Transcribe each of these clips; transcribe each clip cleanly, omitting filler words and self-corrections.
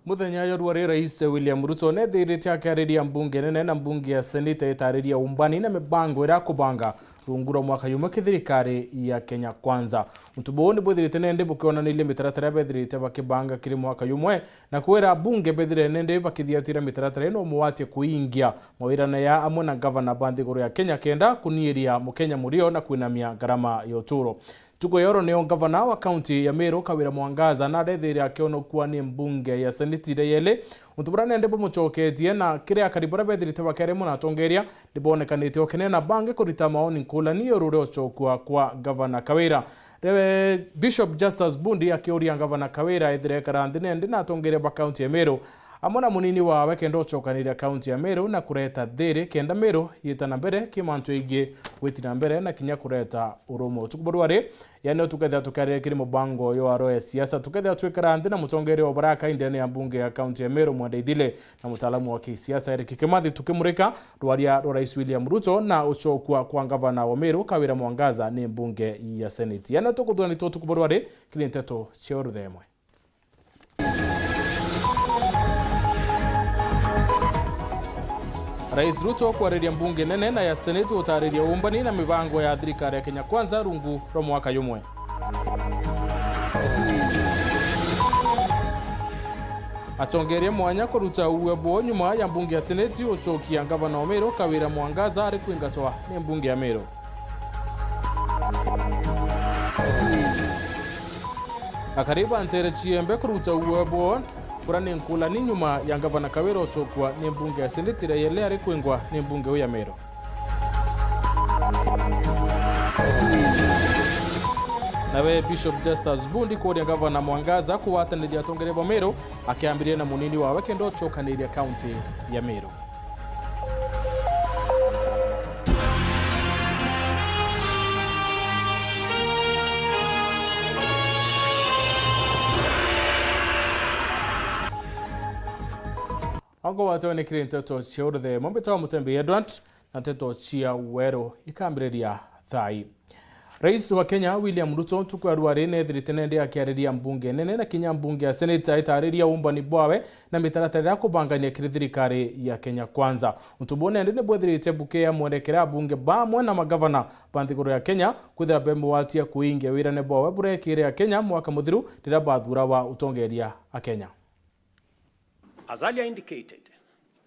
Muthenya yorware Rais William Ruto ne thirite akariria mbunge nene na mbunge ya Senate itariria umbani na mibango ira kubanga runguro mwaka yumwe kithirikari ya Kenya Kwanza. Mutubo ni bwithirite nende bukiona nile mitaratara bethirite bakibanga kiri mwaka yumwe na kwera bunge bethire nende bakithiatira mitaratara ino muwatie kuingia mawirana ya amwe na governor bandigoro ya Kenya kenda kuniria mukenya murio na kuinamia garama ya uturo. Tuko yoro neo gavana wa county ya Meru Kawira Mwangaza na ndethire akiono kuwa ni mbunge ya Senate yele utuburane ndebo muchoketie na kiria karibora bethirite bakere muna tongeria ndibonekanite okene na bange kurita maoni nkula ni yorure ochokwa kwa gavana Kawira. Bishop Justus Bundi akioria gavana Kawira ethire karandine ndi na tongeria ba county ya Meru amona munini wa wekendo chokanira county ya Meru na kureta thiri kenda Meru yitana mbere kimantu igi witina mbere na kinya kureta urumo tukuborware yani tuketha tukare kiri mubango yo aro siasa tuketha twikara ndi na mutongere wa baraka indene ya bunge ya county ya Meru Mwandeithile na mutaalamu wa kisiasa Eric Kimathi tukimurika rwaria rwa Rais William Ruto na uchokwa kwa gavana wa Meru Kawira Mwangaza ni mbunge ya Senate yani tukuthoni tukuborware kiri Nteto cheoruthe Imwe. Rais Ruto kwariria mbunge nene na ya Senate utariria umbani na mibango ya thirikari ya Kenya Kwanza rungu rwa mwaka yumwe. Atongeria mwanya kuruta uwebo nyuma ya mbunge ya Senate uchokia gavana wa Meru Kawira Mwangaza ari kuingatwa ni mbunge ya Meru. Akariba ntere chiembe kuruta uwebo kurani nkula ni nyuma ya gavana Kawira ochokwa ni mbunge ya Senate yele ari kuingwa ni mbunge ya Meru. Nawe Bishop Justus Bundi kwa gavana Mwangaza kuwatanira tongere ba Meru akiambiria na munini wawe kendo chokanira county ya Meru. Ango watu ni kiri Nteto cheoruthe mombetoa MUTMBEI Edward na Nteto chia Weru ikambireria Thaa. Rais wa Kenya William Ruto tukwarware ne thiritenende akiariria mbunge nene na kinya mbunge ya Senate itariria umbani bwawe na mitaratara kubangania thirikari ya Kenya Kwanza. Utubone ndene bwethirite buke ya mwerekera bunge bamwe na magavana bandigoro ya Kenya kwithira bembo watia kuingia wirane bwawe burekire ya Kenya mwaka muthiru ndira bathura wa utongeria a Kenya. As earlier indicated,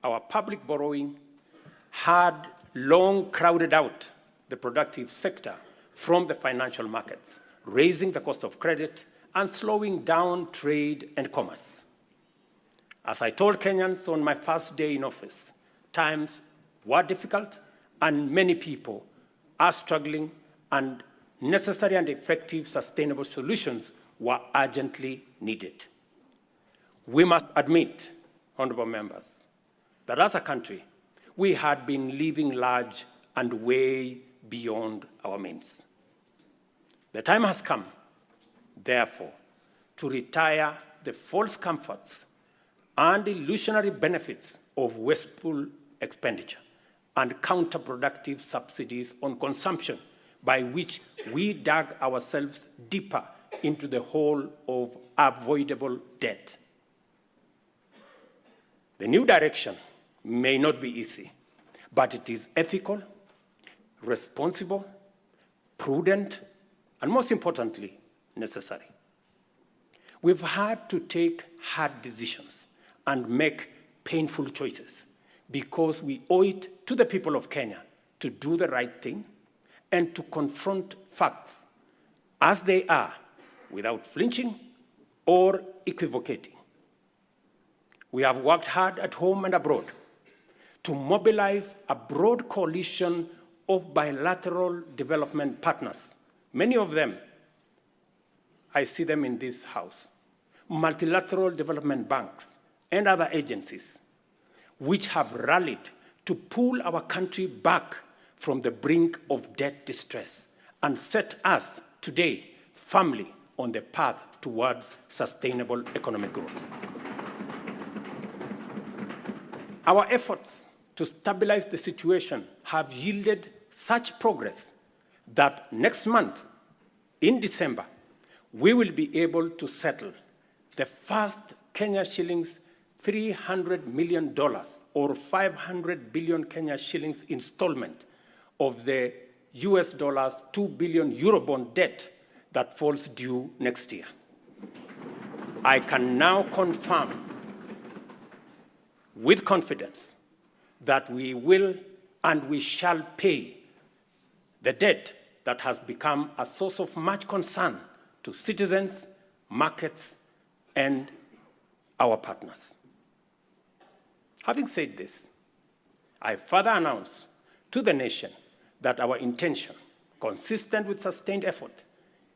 our public borrowing had long crowded out the productive sector from the financial markets, raising the cost of credit and slowing down trade and commerce. As I told Kenyans on my first day in office, times were difficult and many people are struggling, and necessary and effective sustainable solutions were urgently needed. We must admit, honorable members, that as a country, we had been living large and way beyond our means. The time has come, therefore, to retire the false comforts and illusionary benefits of wasteful expenditure and counterproductive subsidies on consumption by which we dug ourselves deeper into the hole of avoidable debt. The new direction may not be easy, but it is ethical, responsible, prudent, and most importantly, necessary. We've had to take hard decisions and make painful choices because we owe it to the people of Kenya to do the right thing and to confront facts as they are without flinching or equivocating. We have worked hard at home and abroad to mobilize a broad coalition of bilateral development partners. Many of them, I see them in this house, multilateral development banks and other agencies, which have rallied to pull our country back from the brink of debt distress and set us today firmly on the path towards sustainable economic growth. Our efforts to stabilize the situation have yielded such progress that next month, in December, we will be able to settle the first Kenya shillings $300 million or 500 billion Kenya shillings installment of the US dollars 2 billion Eurobond debt that falls due next year. I can now confirm with confidence that we will and we shall pay the debt that has become a source of much concern to citizens, markets, and our partners. Having said this, I further announce to the nation that our intention, consistent with sustained effort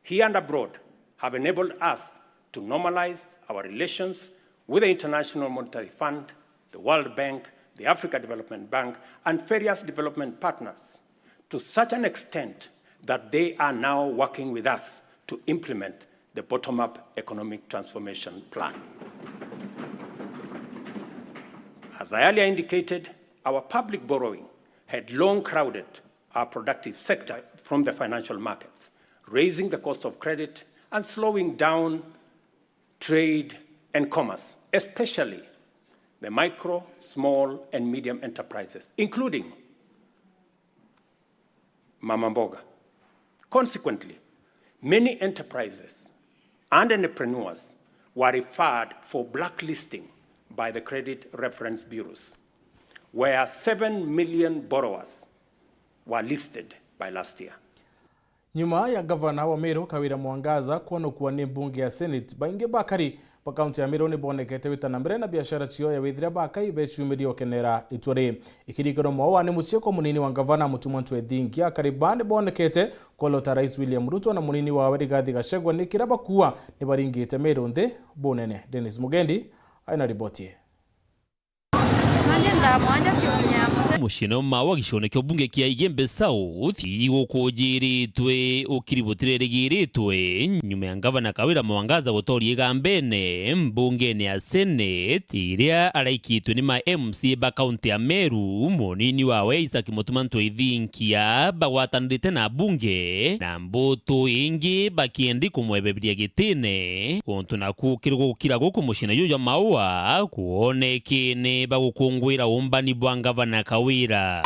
here and abroad, have enabled us to normalize our relations with the International Monetary Fund, the World Bank, the Africa Development Bank, and various development partners to such an extent that they are now working with us to implement the bottom-up economic transformation plan. As I earlier indicated, our public borrowing had long crowded our productive sector from the financial markets, raising the cost of credit and slowing down trade and commerce, especially the micro, small, and medium enterprises, including Mama Mboga. Consequently, many enterprises and entrepreneurs were referred for blacklisting by the credit reference bureaus, where 7 million borrowers were listed by last year. Nyuma ya gavana wa Meru Kawira Mwangaza kuonekwa ni mbunge ya Senate baingi bakari pa kaunti ya Meru ni bonekete witana mbere na biashara cio ya withira bakai becumiri okenera itwari ikirikiro mwa ni mucieko munini wa gavana Mutumantwe Thingia karibane bonekete kolota Rais William Ruto na munini wa Rigathi Gachagua ni kiraba kuwa ni baringite Meru nthe bonene. Dennis Mugendi aina riboti. Mushino mawa gishonekyo bunge kia Igembe South igukujiri ukiributire rigiritwe nyuma ya gavana Kawira Mwangaza gutorie gambene mbunge ya Senate iria araikitwe ni ma MC ba county ya Meru munini wawe Isaac Mutumantwe Thingia bagwatanirite na bunge na mbuto ingi bakiendi kumwebebiria gitine kuntu na kukira guku mushina yuyo mawa kuonekene bagukungwira umbani bwa gavana Kawira.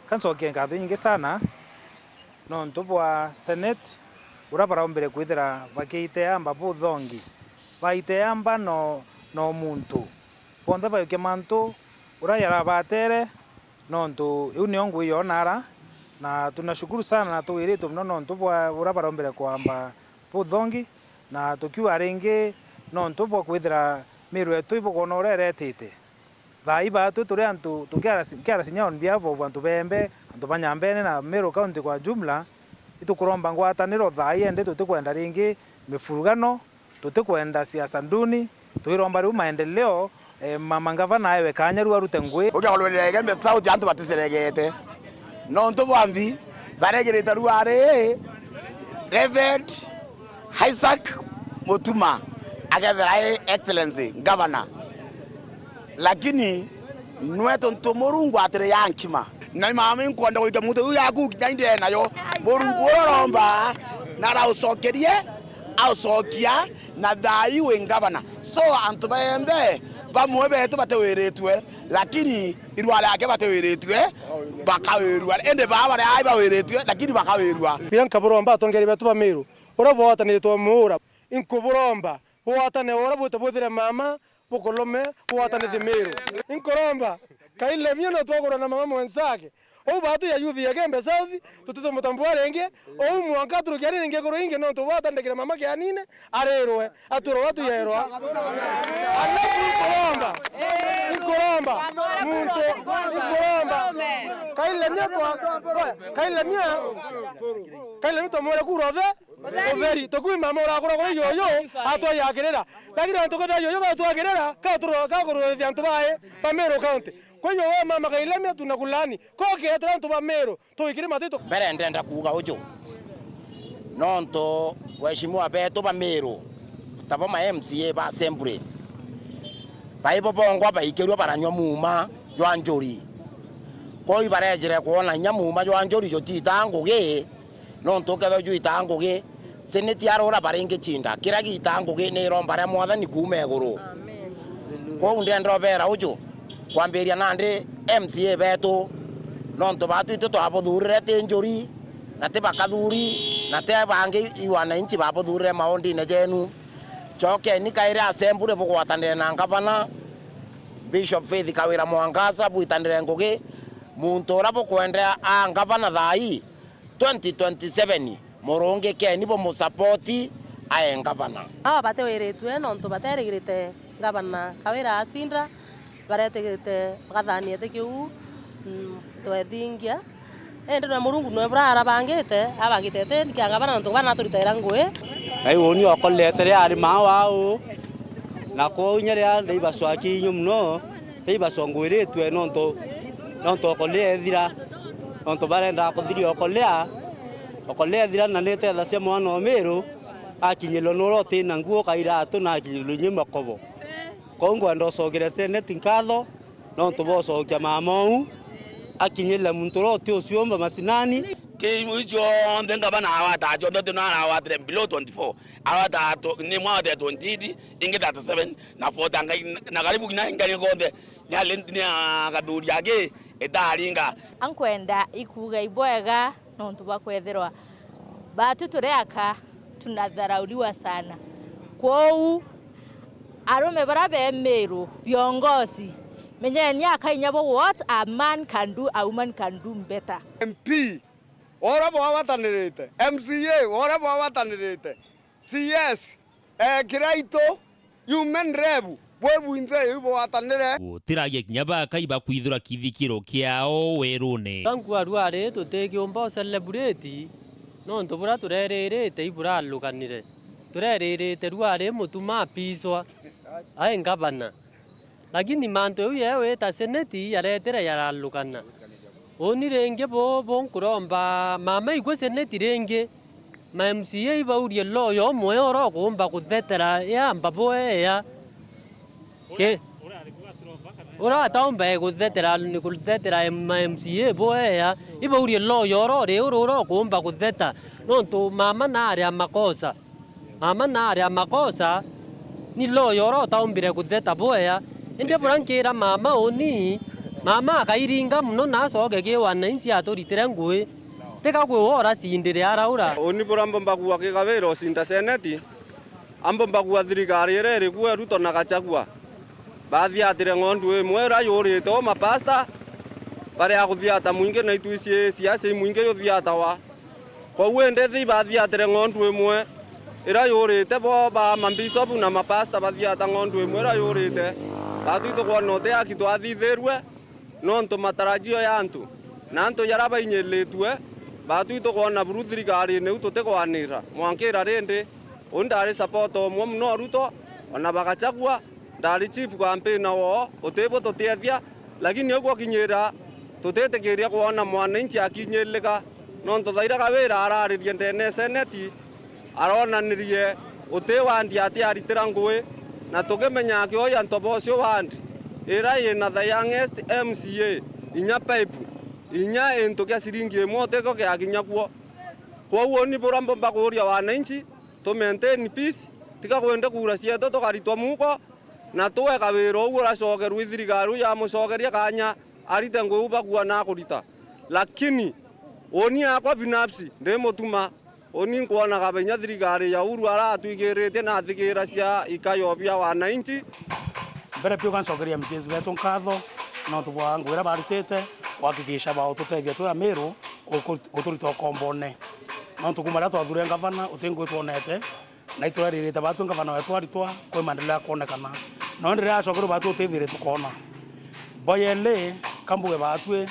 Kanso kenga nyingi sana no ntubwa Senate urabara mbere kwithira bakiiteamba buthongi baiteamba no muntu ponda bayuke mantu urayara batere no ntu unio ngui yonara na tunashukuru sana na tuwiritu no ntubwa urabara mbere kwamba buthongi na tukiwa ringi no ntubwa kwithira Meru etu ibogono reretite thaiba tu turi antu tukiara sinya on behalf of antu bembe antu banyambene na Meru county kwa jumla itukuromba ngwataniro thai ende tutikwenda ringi mifurugano tutikwenda siasa nduni tuiromba ru maendeleo mama gavana awe kanyaru arute ngwe ukiolwele Igembe South antu batiseregete no ntubambi baregereta ruare Reverend Isaac Mutuma agethera excellency governor lakini nweto ntomurungu atire yankima na mama nkwenda kuita mutu yaku kitainde nayo murungu oromba na rausokerie ausokia na thai we governor so antu baembe bamwe betu batewiritwe lakini irwala yake batewiritwe bakawirwa ende baba ai bawiritwe lakini bakawirwa bianka buromba tongeri betu ba Meru orobota ni to mura inkuburomba buwatane ora butabudire mama bukolome buwatane de Meru inkoromba kaile miono twagora na mama mwenzake o batu ya youth ya Igembe South tututo mutambua renge o mwankatru kyari renge goro inge no to watande kire mama kyanine arerwe aturo watu yerwa inkoromba muntu inkoromba kaile mito mwere kurothe overi tokui mama ora kora yoyo atwa yakirera lakini antoka yoyo atwagerera ka goro de antobae pa Meru county kwenye wewe mama kailemia tunakulani koke atra ntu ba Meru tuikire matito mbere ndenda kuga ujo nonto weshimwa beto ba Meru tabo ma MCA ba assembly baibo bongo baikirwa baranywa muma jwanjori koi barejere kuona nyamuma jwanjori jo titanguge nonto ketho ju itanguge seneti arora baringe chinda kira gitango gine romba ya mwathani kuuma iguru ko ndendro bera uju kwambiria nande MCA betu nonto batu ito twabuthurire tinjuri na te bakathuri na te bangi iwana inchi babuthurire maondi ne jenu choke ni kaira assembly bugwatanire na ngavana Bishop Faith Kawira Mwangaza buitandire ngugi muntu rabo kwendea a ngavana Thaa 2027 moronge ke nibo mo support aye ngavana bate wiritwe nonto baterigirite ngavana Kawira asinda baretegete bagathaniete kiu twethingia ende na murungu no brara bangite abangitete kia ngavana nonto bana turitaira ngui ai woni okolete ari mawao na ko nyere ndei baswaki nyumno ndei basongwiritwe nonto okole thira nonto barenda kuthiri okole thira na nete tha cia mwana omeru akinyelo noro tina nguo kairatu na akinyelo nyuma kobo kongo ndo sogere seneti nkatho nonto bocokia mamau akinyela muntu roti uciomba masinani kimucho ngavana awata chondo na awata below 24 awata ni mwata 20 inge 37 na 40 na karibu kina ingani konde ya lentini akaduri yake etaringa ankwenda ikuga ibwega nonto bakwetherwa batu tureaka tunadharauliwa sana kwou arume barabe meru viongozi menyeni akainyabo what a man can do a woman can do better MP ora bawatanirite MCA ora bawatanirite CS kiraito human rebu webu inze yubo watanire gutiragia kinya bakaiba kwithura kithikiro kiao werune tangu arware tutekiomba celebrate nonto bura turererete ibura lukanire turererete rware mutuma piswa aye ngavana lakini manto yewe ta seneti yaretera yaralukana oni renge bo nkuromba mama igwe seneti renge ma MCA ibaurie loyo mwe oro kumba kuthetera ya mbabo ya ke ora taomba kuthetera ni kuthetera ma MCA bo ya ibaurie loyo oro re oro kumba kutheta nonto mama na aria makosa ni loyo oro taombire kutheta bo ya ende burankira mama oni mama akairinga muno nacoke kiwana inci aturitire ngui tika kwora cindire araura oni burambo mbagua kigawiro cinda seneti ambo mbagua thirikari ere kuwe ruto na gachagua bathiatire ng'ondu imwe ra yurite o mapasta bare akuthiata muinge na ituicie siasa muinge yuthiata wa kwa wende thi bathiatire ng'ondu imwe ira yurite bo ba mambishop na mapasta bathiata ng'ondu imwe ra yurite batu kwa note akitwathitherwe nonto matarajio yantu nanto yaraba inyeletwe batu kuona buru thirikari ne utote kwanira mwankira rende ondare support omwe mno ruto ona bagachagua ndari chief campaign wo otebo totethia lakini ogwo kinyira tutetekeria kuona mwananchi akinyeleka nonto thaira kawira araririe ndene seneti aronanirie utewandi ati aritira ngui na tukimenya kioya ntobocio wandi ira ina the youngest MCA inya pipe inya into kya siringi emote ko kya kinyakwo kwa uoni burambo bakuria wananchi to maintain peace tika kwenda kura cieto tukaritwa muko na tuwe kawiro ura cokeru thirikari ya mucokeria kanya arite nguu bakua na kurita lakini oni akwa binafsi ndi mutuma oni nkuona kabenya thirikari ya uru aratwigirite na thigira cia ikayobia wananchi mbere pio kancokeria mcs betu nkatho no tubwa ngwira baritite wakikisha ba ututethia tu amiru uturito kombone no tukumara twathure ngavana utingu tuonete na itwaririte batu ngavana wetu aritwa kwe maendeleo kuonekana no ndire acokero batu utethire tukona boyele kambuge batwe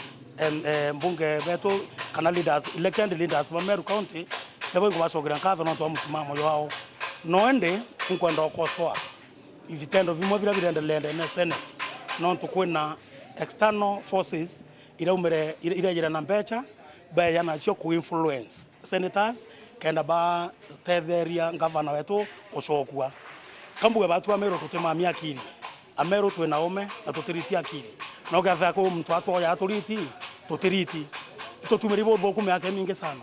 mbunge betu kana leaders elected leaders ba Meru County lebo ngwacokera nkatho no twa musimamo wao no ende nkwenda okoswa vitendo vimwe bila birendelende na senate no tukwina external forces iraumire na mbecha ba yana cio ku influence senators kenda ba tetheria ngavana wetu ucokua kambuge batu wa Meru tutemamia akiri Ameru twina ume na tutiriti akiri no gatha ko mtu atwa ya turiti tutiriti tutumiri bo thuku yake mingi sana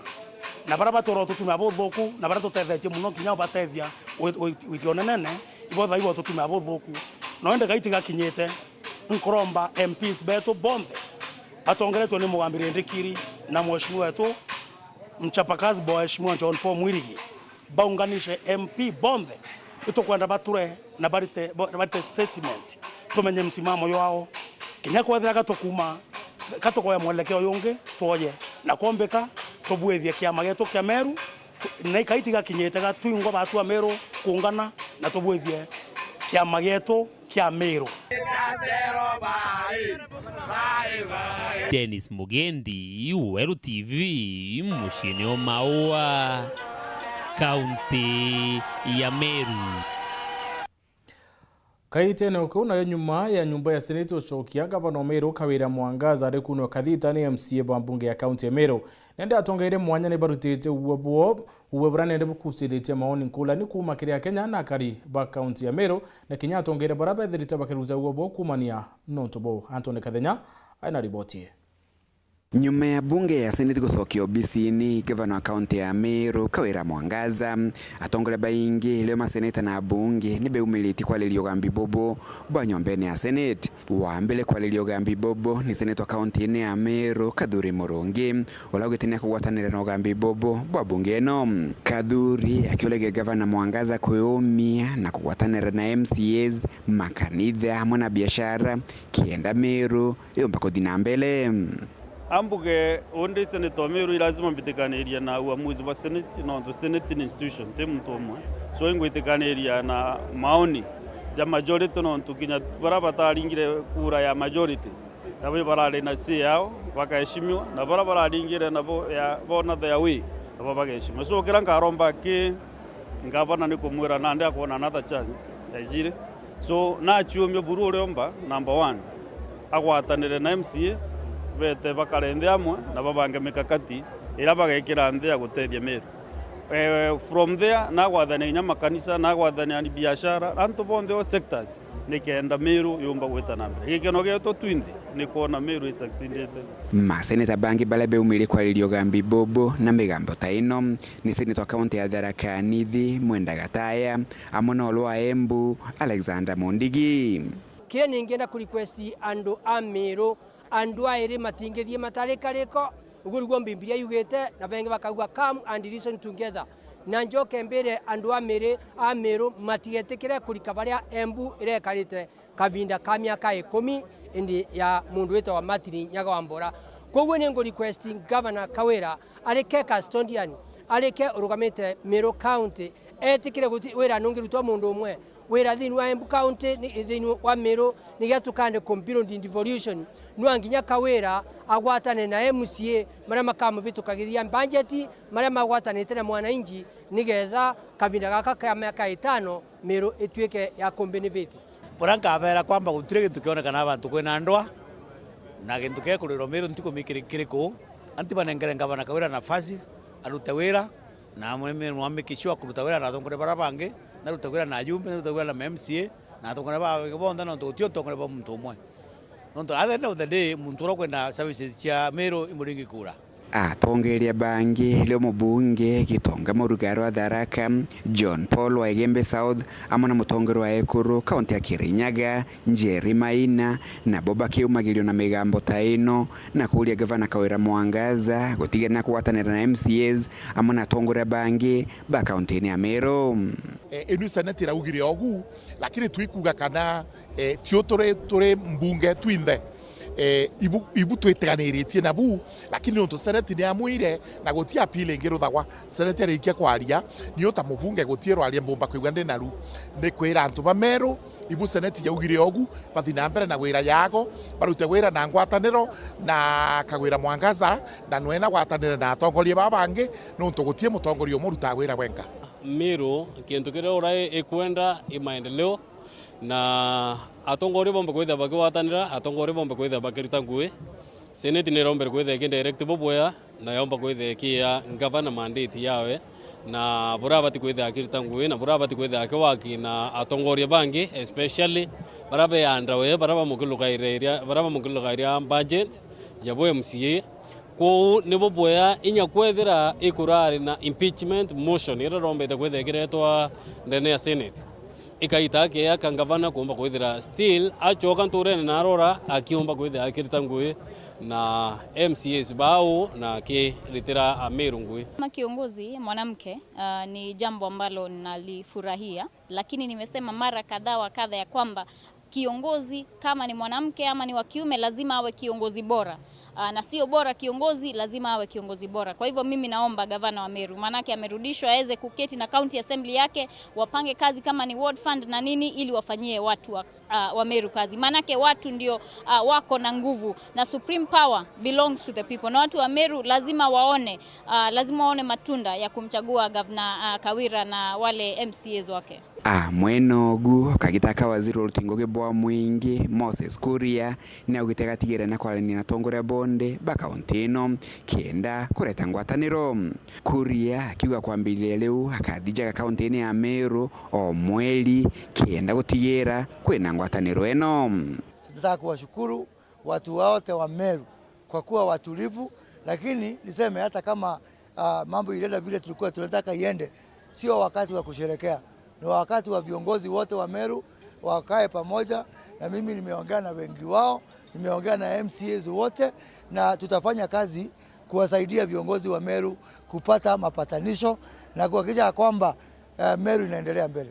na bara batoro tutuma bothuku na bara tutethetie muno kinya batethia witionenene ibotha ibo tutuma bothuku no ende gaiti gakinyete nkoromba MPs betu bonthe atongeretwo ni mugambire ndikiri na mheshimiwa wetu mchapakazi mheshimiwa John Paul Mwirigi baunganishe MP bonthe itukwenda bature na barite statement tumenye msimamo yao kinya kwethira gatokuma katokoya mwelekeo yungi twoye na kombeka tobwethia kiama getu kia Meru na ikaiti gakinyete gatwingo batu a Meru kuungana na tobwethie kiama getu kia Meru. Dennis Mugendi, Weru TV, mushini o Maua, kaunti ya Meru. Kaitene ukuna ya nyuma ya nyumba ya seneti ucokia gavana Meru Kawira Mwangaza ari kuno kathita ni MCA bambunge ya kaunti ya Meru nende atongeire mwanya ni barutite uwebura nende bukusiritie maoni nkula ni kuma kiria Kenya na kari ba kaunti ya Meru na kinya atongeire baraba thirita bakiruza uwebo kumania Nteto Antone Kathenya aina riboti. Nyuma ya bunge ya seneti gusokio obisi-ini gavana wa kaunti ya Meru Kawira Mwangaza atongole baingi leo maseneta na bunge ni beumiliti kwa liliogambi bobo bwa nyombeni ya seneti wa mbele kwa liliogambi bobo ni seneta wa kaunti ya Meru Kadhuri Morongi olagitenia kuwatanira na ogambi bobo bwa bunge no Kadhuri akiolege gavana Mwangaza kuumia na kuwatanira na MCAs makanitha mwana biashara kienda Meru yomba kodina mbele ambuge onde senator Meru lazima mbitikaniria na uamuzi wa senate no the senate institution mtu umwe so ingwitikaniria na maoni ya majority no tukinya barabara alingire kura ya majority nabo barale na si yao bakaheshimiwa na barabara alingire nabo ya bona the way nabo bakaheshimiwa so kila ngaromba ki ngavana ni kumwira na ndia kuona another chance yajire so na chuombe buru romba number 1 agwatanire na MCS bete bakarende amwe na babange mikakati ira bagekira nthia gutethia Meru from there na gwathania nya makanisa na gwathania ni biashara antu bonthe o sectors nikenda Meru yumba gwita nambe gikeno geto twindi ni kuona Meru is succeeded. Maseneta bangi balebe umili kwa liliogambi bobo na migambo taino ni seneta kaunti ya Thaa Nithi Mwenda Gataya amona olwa Embu Alexander Mondigi kile ningeenda ku request andu a Meru andu aire matingethie matarikariko ugurugwo mbimbiria yugite na benge bakagwa come and listen together na njoke mbere andu a Meru matigetikire kurika baria Embu irekarite kavinda ka miaka 10 indi ya mundu weta wa Matiri Nyaga wa Mbora kogwe ni ngo requesting governor Kawira areke custodian areke urugamite Meru county etikire guti wera nungirutwa mundu umwe wera thini wa Embu county ni thini wa Meru ni gatukande compound devolution nwanginya Kawira agwatane na MCA maria makamuvitukagithia budget maria magwatanite na mwananchi nigetha kavinda gaka ka miaka 5 Meru etweke ya benefit poranga abera kwamba gutire gintu kionekana abantu kwena ndwa na gintu ke kuriro Meru ntiko mikirikiriko anti banengere ngabana Kawira nafasi arute wira na mwamikishwa kuruta wira na thongore barabange na ruta wira na jumbe na ruta wira na MCA na thongore ba bonda no tutio thongore ba muntu umwe no to at the end of the day muntu ro kwenda services cia Meru imuringi kura atongeria bangi leo mubunge Gitonga Morugaro wa Tharaka John Paul wa Igembe South amona mutongero wa Ekuru kaunti ya Kirinyaga Njeri Maina na Boba Kiumagilio na migambo taino na kulia gavana Kawira Mwangaza gutigana kuwatanira na MCAs amona tongora bangi ba kaunti ya Meru enu seneti raugire ogu lakini tuikuga kana tio tore mbunge twinthe ibu tweteganiritie na bu lakini nonto seneti ni amwire na gotia apile ngiruthagwa seneti arikia kwaria ni ota mubunge gotie rwaria mbomba kwigwa ndi naru ni kwira antu ba Meru ibu seneti yaugire ogu bathina mbere na wira yago barute wira na ngwataniro na Kawira Mwangaza na nwena gwatanira na atongoria babangi nonto gotie mutongoria muruta wira wenga Meru kintu kire urai ikwenda imaendeleo na atongori bombe kwetha bakiwatanira atongori bombe kwetha bakirita ngui seneti ni rombe kwetha kindirect boboya na yomba kwetha kia governor mandate yawe na burabati kwetha akirita ngui na burabati kwetha akiwaki na atongori bangi especially barabe andawe baraba mukilugairia budget yabo MCA Kwa nibo boya inya kwethira ikurari na impeachment motion ira rombete kwethekiretwa ndene ya Senate. Ikaita ke akangavana kuomba kwethira still achoka nturene na arora akiomba kwethira akirita ngui na MCAs bao na ke litera Ameru ngui. Kama kiongozi mwanamke ni jambo ambalo nalifurahia, lakini nimesema mara kadhaa wa kadha ya kwamba kiongozi kama ni mwanamke ama ni wa kiume lazima awe kiongozi bora. Na sio bora kiongozi, lazima awe kiongozi bora. Kwa hivyo mimi naomba gavana wa Meru, manake amerudishwa aweze kuketi na county assembly yake, wapange kazi kama ni ward fund na nini ili wafanyie watu wa Meru kazi. Manake watu ndio wako na nguvu na supreme power belongs to the people. Na watu wa Meru lazima waone matunda ya kumchagua gavana Kawira na wale MCAs wake. Mwenogu kagitaka waziri urutingo bwa mwingi Moses Kuria na ugitegatigire na kwalini na tongore bonde ba kaunti ino kienda kureta ngwataniro. Kuria akiwa kwambilia leo akadija kaunti ine ya Meru o mweli kienda gutigera kwena ngwataniro eno. Nataka kuwashukuru watu wote wa Meru kwa kuwa watulivu, lakini niseme hata kama mambo ilenda vile tulikuwa tunataka iende, sio wakati wa kusherekea. Ni wakati wa viongozi wote wa Meru wakae pamoja, na mimi nimeongea na wengi wao, nimeongea na MCAs wote, na tutafanya kazi kuwasaidia viongozi wa Meru kupata mapatanisho na kuhakikisha kwamba Meru inaendelea mbele.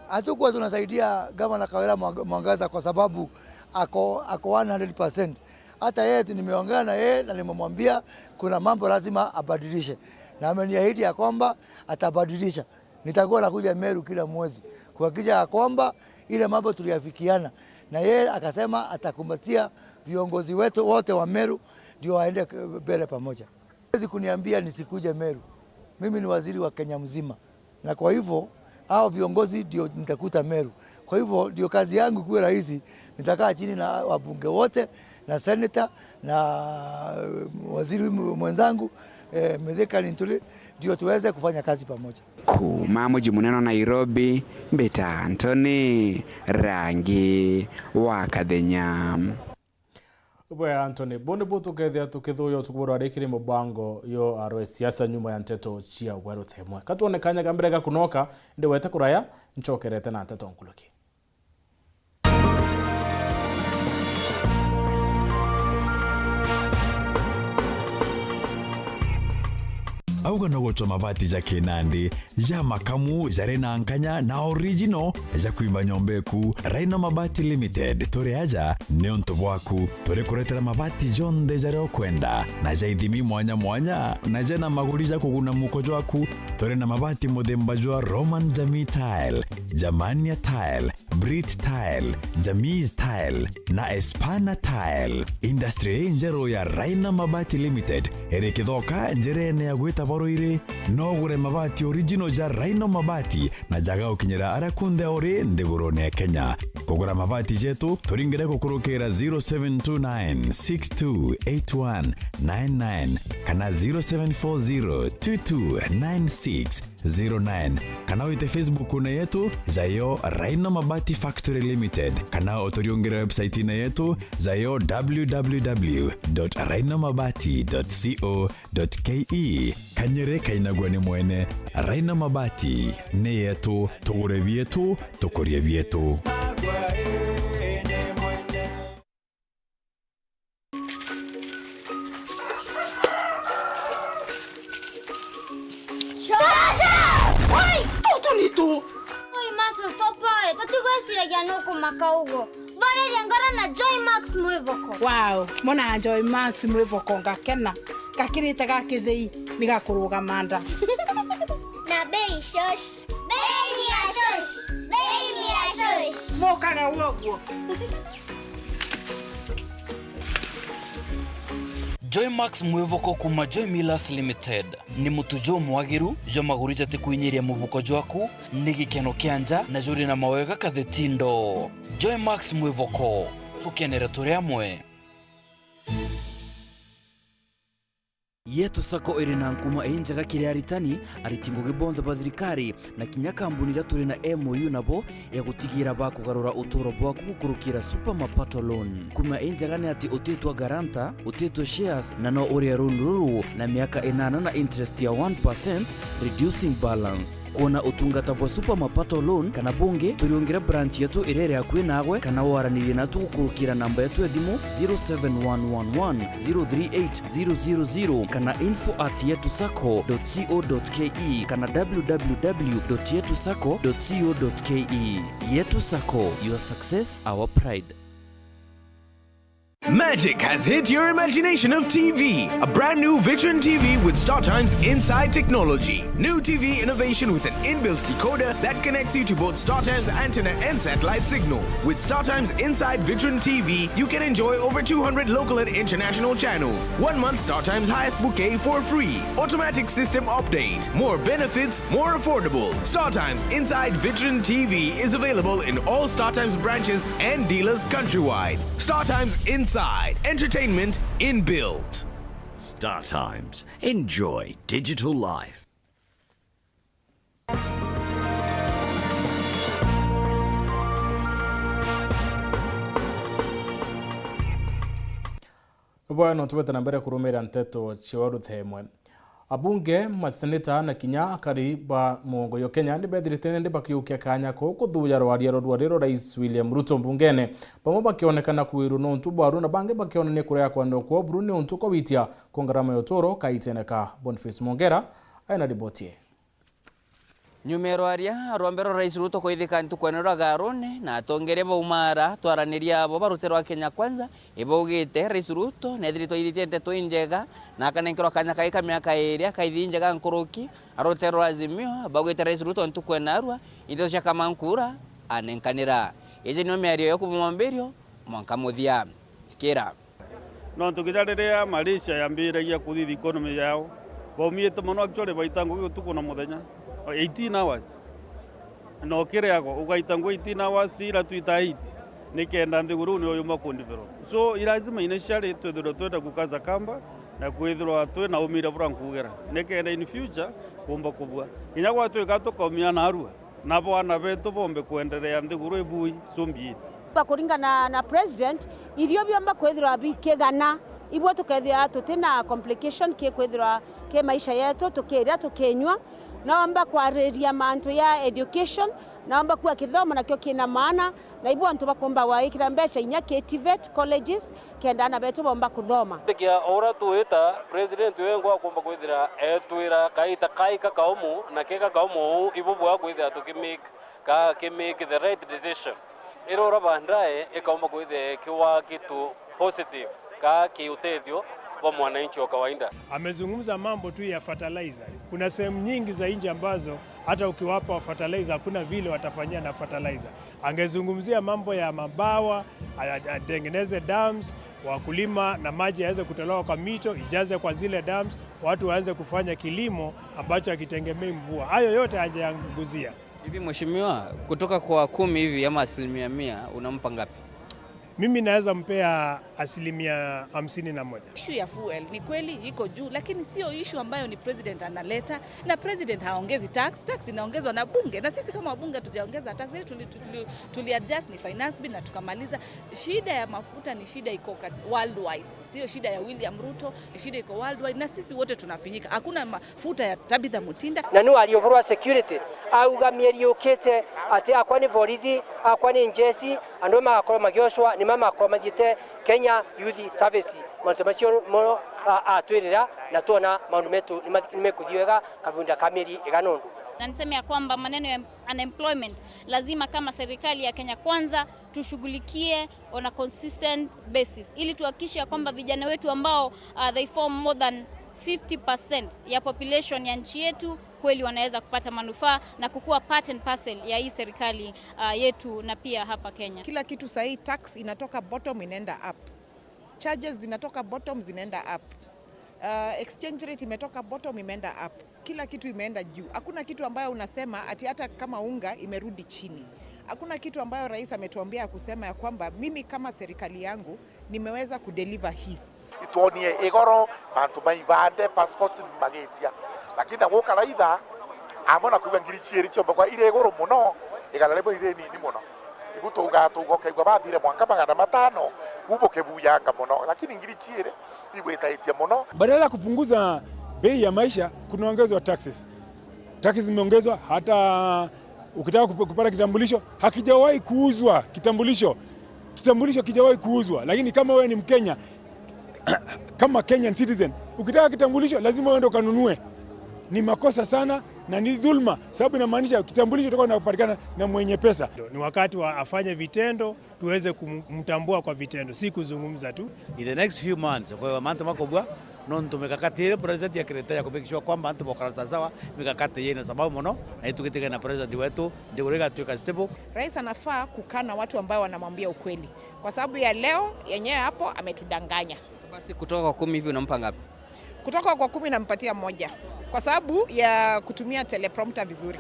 Hatukuwa tunasaidia gavana Kawira Mwangaza kwa sababu ako 100%. Hata yeye nimeongea na yeye na nimemwambia kuna mambo lazima abadilishe, na ameniahidi ya kwamba atabadilisha. Nitakuwa nakuja Meru kila mwezi kuhakikisha kwamba ile mambo tuliyafikiana, na yeye akasema atakumbatia viongozi wetu wote wa Meru ndio waende mbele pamoja. Siwezi kuniambia nisikuje Meru. Mimi ni waziri wa Kenya mzima, na kwa hivyo hao viongozi ndio nitakuta Meru. Kwa hivyo ndio kazi yangu kuwe rahisi, nitakaa chini na wabunge wote na senator na waziri mwenzangu Mithika Linturi ndio tuweze kufanya kazi pamoja. Kuma mji munene Nairobi, Beta Anthony Rangi wa Kathenya. Bwe Anthony, bonde boto kethia tukithuyo tukubora rekire mubango yo arwe siasa nyuma ya Nteto chia Weru themwe. Katuonekanya kambere gakunoka ndi wete kuraya nchokerete na Nteto nkuluki. Auga no gocho mabati ja Kinandi ya makamu jare na nkanya na original ja kuimba nyombeku Raino Mabati Limited tore aja neonto bwaku tore kuretera mabati jonde jare okwenda na ja idhimi mwanya na jana maguri ja kuguna mukojo waku tore na mabati modemba jwa Roman Jamii Tile, Jamania Tile, Brit Tile, Jamiz Tile na Espana Tile. Industry njero ya Raino Mabati Limited erekithoka njerene ya gwita boroire no gure mabati original ja Raino Mabati na jaga ukinyera arakunde ore ndegurone Kenya. Kugura mabati jetu turingire kukurukira 0729628199 kana 0740229609 kana wite Facebook na yetu zayo Raino Mabati Factory Limited kana otoriongera website na yetu zayo www.rainomabati.co.ke kanyere kainagwane mwene Raino Mabati ne yetu tugure bietu tukorie bietu. Makaugo Valeria ngora na Joy Max Mwivoko. Wow, mona Joy Max Mwivoko ngakena gakirite gakithei nigakuruga manda na bei shosh. Bei ni ya shosh. Bei ni ya shosh. Mokaga woguo. Joy Max Mwivoko kuma Joy Millers Limited ni mutujo mwagiru jo magurija te kuinyiria mubuko jwaku nigikeno kianja na juri na mawega kathetindo. Joy Max Mwivoko tukenera turi amwe. Yetu sako iri na nkuma enjaga kiri aritani aritingo gibonza bathirikari na kinya kambuni ria turi na MOU nabo ya gutigira ba kugarura uturo bwa gukurukira super mapato loan. Kuma enjaga ni ati utetwa garanta, utetwa shares na no uri runduru na miaka 8 na interest ya 1% reducing balance. Kuona utungata bwa super mapato loan kana bunge turiongera branch yetu irere akwe nagwe kana waranire na tugukurukira namba yetu ya thimu 07111038000 kana info@yetusako.co.ke kana www.yetusako.co.ke. Yetu Sako, your success, our pride. Magic has hit your imagination of TV. A brand new Vitron TV with StarTimes Inside technology. New TV innovation with an inbuilt decoder that connects you to both StarTimes antenna and satellite signal. With StarTimes Inside Vitron TV, you can enjoy over 200 local and international channels. 1 month StarTimes highest bouquet for free. Automatic system update. More benefits, more affordable. StarTimes Inside Vitron TV is available in all StarTimes branches and dealers countrywide. StarTimes Inside. Entertainment inbuilt. StarTimes. Enjoy digital life. Bwana tuweta na mbere kurumira Nteto chiwaru themwe. Abunge maseneta na kinya kariba mongo yo Kenya ndi bethirite ndi bakiukia kanya ko kuthuya rwariro Rais William Ruto mbungene pamo bakionekana kuiru no ntubwaru na bange bakionane kuria kwa ndoko Bruni untuko witia kongarama yotoro kaiteneka Boniface Mongera aina ribotie. Nyumero aria rombero Rais Ruto koithika ntukwenera garone na tongere baumara twaraniria abo baruterwa Kenya kwanza ibogite Rais Ruto nethirito ithite Nteto injega na kanenkero kanya kaika miaka area kaithi injega nkoroki aroterwa Azimio bagite Rais Ruto ntukwenarwa into cia kamankura anenkanira ije no meario yo kumomberio mwanka muthia fikira no tukijariria Malaysia yambiragia kuthithia economy yao baumiete mono actually baitango gutuko na muthenya 18 hours no kireago ugaitangwo 18 hours ira tuitaiti nikenda nthiguru ni uyu makundivero so ilazima initially twethiro twenda kukaza kamba na kwithirwa twe na umira burankugera nikenda in future kumba kubwa inya kwa twika tukomia na arua na bwana betu bombe kuendelea nthiguru ibui sombiiti bakuringana na president irio byamba kwithirwa bikegana ibwo tukethia tutina complication ke kwithirwa ke maisha yetu tukiria tukenywa naomba kwariria mantu ya education naomba kuwa kithomo nakyo kina maana na ibu antu bakomba waikira mbeca inya KTVET colleges kenda na betu bomba kuthoma kia ora tuita president wengo akomba kwithira etwira kaita kaika kaumu na keka kaumu ibu bwa kwithira tukimake the right decision irora bandae ikaomba kwithira kiwa kitu positive ka kiutethio wa mwananchi wa kawaida. Amezungumza mambo tu ya fertilizer. Kuna sehemu nyingi za nje ambazo hata ukiwapa fertilizer hakuna vile watafanyia na fertilizer. Angezungumzia mambo ya mabawa, atengeneze dams, wakulima na maji yaweze kutolewa kwa mito, ijaze kwa zile dams, watu waanze kufanya kilimo ambacho hakitegemei mvua. Hayo yote hajayanguzia. Hivi mheshimiwa, kutoka kwa 10 hivi ama 100% unampa ngapi? Mimi naweza mpea 51%. Issue ya fuel ni kweli iko juu, lakini sio issue ambayo ni president analeta, na president haongezi tax. Tax inaongezwa na bunge, na sisi kama wabunge tujaongeza tax. Tuli adjust ni finance bill na tukamaliza. Shida ya mafuta ni shida iko worldwide, sio shida ya William Ruto, ni shida iko worldwide na sisi wote tunafinyika. Hakuna mafuta ya Tabitha Mutinda. Na no aliovorwa security auga mieri ukite ati akwa ni borithi akwa ni njesi andu magakoro magioshwa ni mama akwa magite Kenya Youth Service motivation mo atwirira na tuona maundu metu nimekuthiwega kavunda kameri iganondu. Na niseme ya kwamba maneno ya unemployment lazima kama serikali ya Kenya kwanza tushughulikie on a consistent basis ili tuhakikishe ya kwamba vijana wetu ambao they form more than 50% ya population ya nchi yetu kweli wanaweza kupata manufaa na kukua part and parcel ya hii serikali yetu na pia hapa Kenya. Kila kitu sahi tax inatoka bottom inaenda up. Charges zinatoka bottom zinaenda up. Exchange rate imetoka bottom imeenda up. Kila kitu imeenda juu. Hakuna kitu ambayo unasema ati hata kama unga imerudi chini. Hakuna kitu ambayo rais ametuambia kusema ya kwamba mimi kama serikali yangu nimeweza kudeliver hii. itonie igoro bantu maivande passports magetia lakini nagoka raitha amona kuga ngiri chieri chomba kwa ile igoro muno igala lebo ile ni muno ibutuga tugoka igwa bathire mwanka magana matano uboke buyanga muno lakini ngiri chieri ibwetaitia muno. Badala ya kupunguza bei ya maisha kunaongezwa taxes. Taxes zimeongezwa, hata ukitaka kupata kitambulisho hakijawahi kuuzwa kitambulisho kijawahi kuuzwa, lakini kama wewe ni Mkenya kama Kenyan citizen ukitaka kitambulisho lazima uende ukanunue. Ni makosa sana na ni dhulma, sababu inamaanisha kitambulisho tutakuwa tunapatikana na mwenye pesa. Ni wakati wa afanye vitendo tuweze kumtambua kwa vitendo, si kuzungumza tu. In the next few months kwa mantu makubwa nonto mikakati ile president ya kireta ya kubikishwa kwamba antu bokaransa sawa mikakati yeye na sababu mono na itukitika na president wetu ndio urega tuweka stable. Rais anafaa kukaa na watu ambao wanamwambia ukweli, kwa sababu ya leo yenyewe hapo ametudanganya. Basi kutoka kwa 10 hivi unampa ngapi? Kutoka kwa 10 nampatia 1 kwa sababu ya kutumia teleprompter vizuri.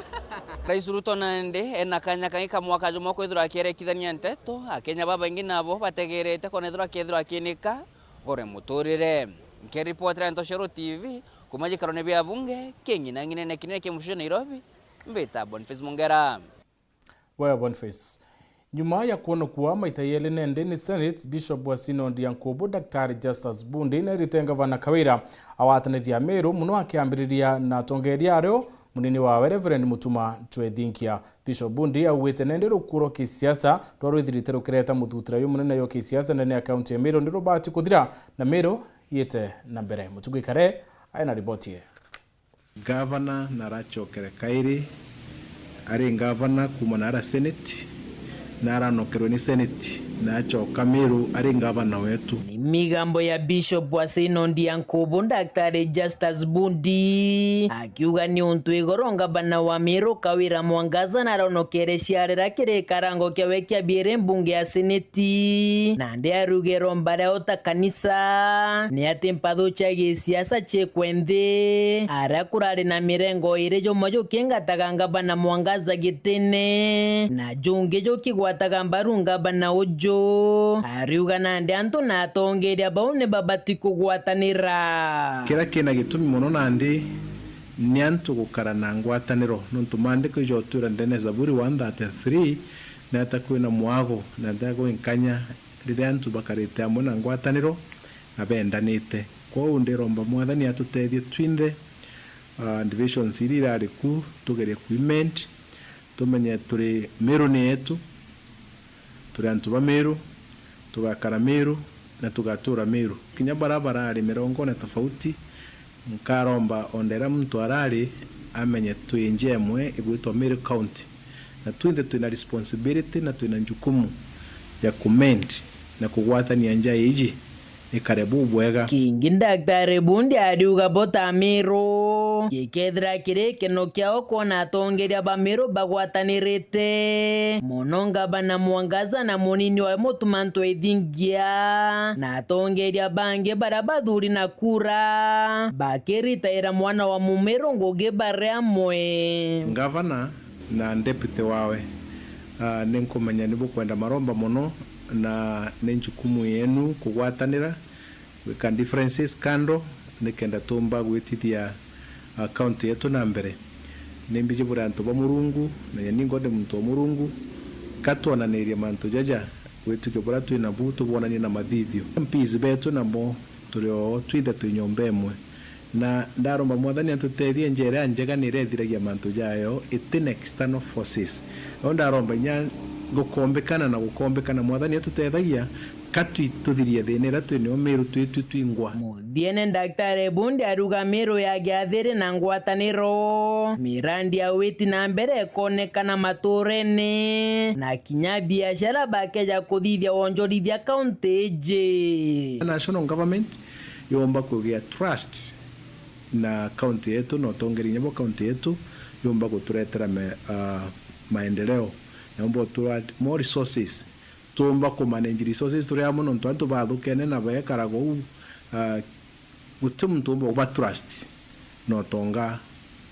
Rais Ruto nande enakanya kaika mwaka juma ko ithura kierekithania Nteto akenya baba ingi nabo bategerete ko nethura kethura kinika gore muturire. Nkiripotera Ntoshero TV kumajikaro ne bya bunge kengina ngine kinene kimusho Nairobi mbeta Boniface Mongera. Wewe Boniface, nyuma ya kuona kuwa maitayele nende ni Senate Bishop wa Synod ya Nkobo Daktari Justus Bundi na ritenga vana Kawira awatanithia Meru muno akiambiriria na tongeria areo munini wa Reverend Mutuma Twethinkia. Bishop Bundi awite nende rukuro kisiasa rwithirite rukireta muthutira yu munene yo kisiasa nene akaunti ya Meru ndiro bati kuthira na Meru yete na mbere. Mutugu ikare aina riboti. Governor Narachokere Kairi ari governor kumanara Senate nara nokerwe ni Senate nachoka Meru ari governor wetu. Ni migambo ya Bishop wa Synod ya Nkobo Daktari Justus Bundi akiuga ni untu igoronga bana wa Meru Kawira Mwangaza na ronokere ciarera kire karango kyawe kya biere mbunge ya Seneti na ndi arugero mbare ota kanisa ni atempado cha gisiasa chekwende ara kurari na mirengo ire jo mojo kenga taganga bana Mwangaza gitene na junge jo kigwataga mbarunga bana ojo ariuga nande anto na tongeria baune babati kugwatanira kira kina gitumi muno nandi ni antu gukara na ngwataniro nontu mandiko jo tura ndene Zaburi 133 na atakwina mwago na ndago inkanya rire antu bakarite amwe na ngwataniro abendanite kwa undiromba mwathani atutethie twinde divisions irira ariku tugerie kuiment tumenye turi Meru ni yetu turi antu ba Meru tugakara Meru na tugatura Meru kinya barabara ari mirongo na tofauti nkaromba ondera mtu arari amenye tuinje emwe igwitwa Meru County na twinde twina responsibility na twina njukumu ya comment na kugwatania njia iji ikarebu bwega kingi Daktari Bundi ariuga bota Meru kikethira kire kino kyao kona tongeria ba Meru bagwatanirite mononga bana Mwangaza na munini wa Mutuma Twethinkia na tongeria bange barabathuri na kura bakiritaira mwana wa Mumeru ngugi bare amwe Governor na deputy wawe ninkumenya nibo kwenda maromba muno na nenjukumu yenu kugwatanira we can differences kando nikenda tumba gwitithia account yetu na mbere nimbije burantu ba Murungu na yaningode muntu wa Murungu katwananiria mantu jaja wetu bora twina butu bonani na mathithio MPs betu namo turio twithe tunyombe emwe na ndaromba mwathani atutethie njera njega ni rethiragia mantu jayo itine external forces ndaromba nya gukombekana na gukombekana mwathani atutethagia katwi tuthirie thine ratu ni Meru twingwa mudiene Daktari Bundi aruga Meru ya gathire na ngwataniro mirandi ya witi na mbere konekana maturene na kinya biashara bakeja kuthithia wonjorithia county je national government yomba kugia trust na county yetu no tongerinya bo county yetu yomba guturetera maendeleo yomba tu more resources tumba ku manage resources turi amuno ntu bathukene na bekarago gutumtumba uba trust no tonga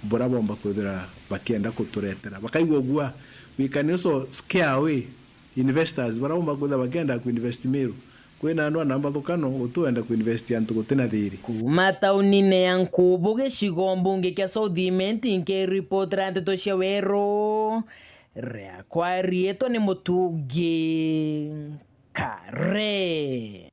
bora bomba kuthira bakienda kuturetera bakaigwa gwa we can also scare away investors bora bomba kutha bakienda ku invest Meru kwina andu namba thukano utuenda kuinvest antu gutina thiri kuma taunine ya Nkubu gicigo mbunge kia Southiment nke report ra Nteto cia Weru ria kwa rieto ni Mutungi Kare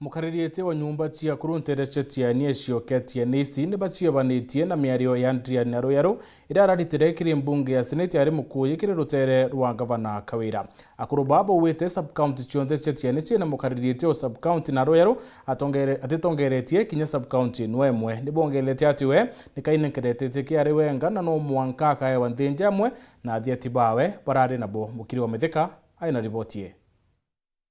mukaririete wa nyumba cia kuruntereche tianie cioketie nisti ni baciobanĩtie na mĩario ya Adrian Aroyaro irararitire kiri mbunge ya Senate ari mukuyi kiri rutere rwa gavana Kawira akuru babo wete sub county cionthe tianie ciena mukaririete o sub county na Aroyaro atitongeretie kinya sub county Imwe ni bongelete atiwe ni kainenkeretete kiari wenga na no mwanka kae wanthinja mwe na athiatibawe barari nabo mukiri wa mithika aina ripotie.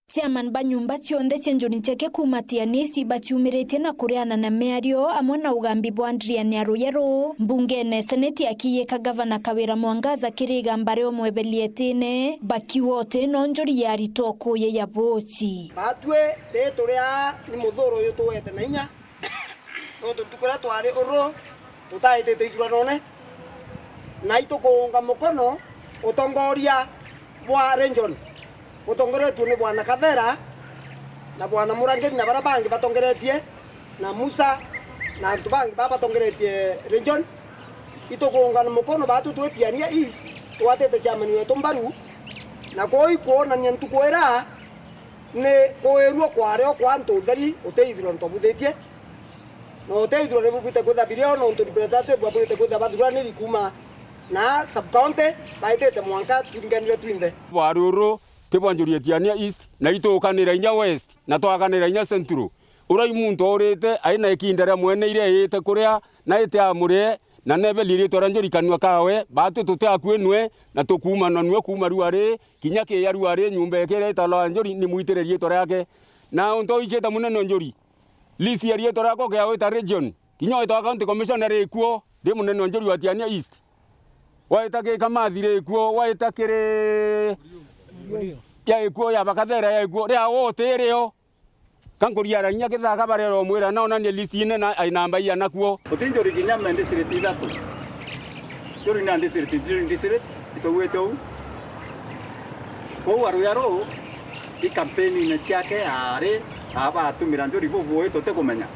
Chairman ba nyumba cionthe cenjoni cheke kumatia nisi bachumirete na kuriana na meario amwe na ugambi bwa Adrian Aroyaro mbungene Seneti akiyeka gavana Kawira Mwangaza kiriga mbare omwebelietene bakiwote nonjori yari toko ye ya bochi batwe Nteto ria ni muthuro uyu tuwete na inya no tukura twari uru tutaitete ituranone na itukunga mukono utongoria bwa region utongoretwe ni bwana Kathera na bwana Murangeni na barabangi batongeretie na Musa na antu bangi batongeretie region itukuungana mukono batu twetiania east twatete chairman wetu mbaru na koi kuonania ntukwera ne koeruo kwareo kwa ntutheri uteithiro ntobuthetie no uteithiro rebugite kuthabirio no nturepresentative bwabugite kuthabathurani kuma na sub county baitete mwanka turinganire twinthe waruru tibwanjurie tiania east na itukanira inya west na twakanira inya central urai muntu orete aina ikindara mwene ire yete kuria na ite amure na nebelire toranjori kanwa kawe batu tute akwenwe na tukuma nanwe kuma ruare kinya ke yaruare nyumba ekere talo njori ni muitererie torake na unto icheta munene njori lisi yarie torako ke aweta region kinya ito county commissioner ekuo de munene njori wa tiania east waita ke kamathire ekuo waita kere ya ekuo ya Bakathera ya ekuo ria wote rio kankuria ranya kithaga barero mwira na onania lisine na ainamba ya nakuo utinjori kinya mende siriti thatu jori na ndisiriti itowetau ko Aroyaro i campaign ne tiake are aba atumira njori bobo ito te kumenya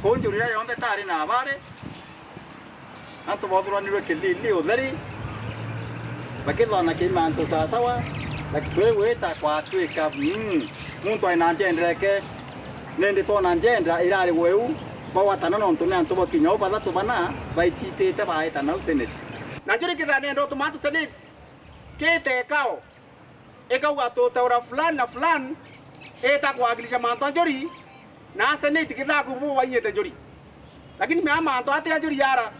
ko njori ya yonde tari na bare anto bothuraniwe kilili utheri bakithona kimanto sasawa lakini weta kwa tweka muntu aina njendereke nende tona njendera irari weu bawatana no ntune anto bokinya obathatu bana baititete baita na Senate na njuri kithane ndo tumatu Senate kete kao ekauga tutaura fulani na fulani eta kuagilisha manto njuri na Senate kithaku bo wanyete njuri lakini mama manto ate njuri yara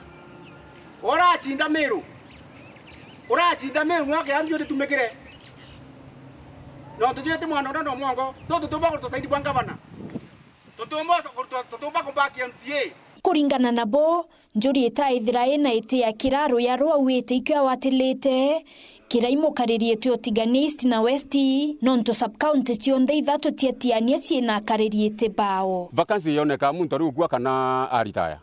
ora chinda meru mwake anjuri tumekire no tujete mwana ndo mwango so tutumba kutusaidi bwa gavana tutumba kubaki MCA kuringana nabo njuri itaithira ina ite ya kiraro ya roa wete ikwa watilete kiraimukaririye tiotiganist na westi nonto sub county cionthe ithatu tietiania ciena kaririete bao vacancy yoneka muntu ari gukua kana aritaya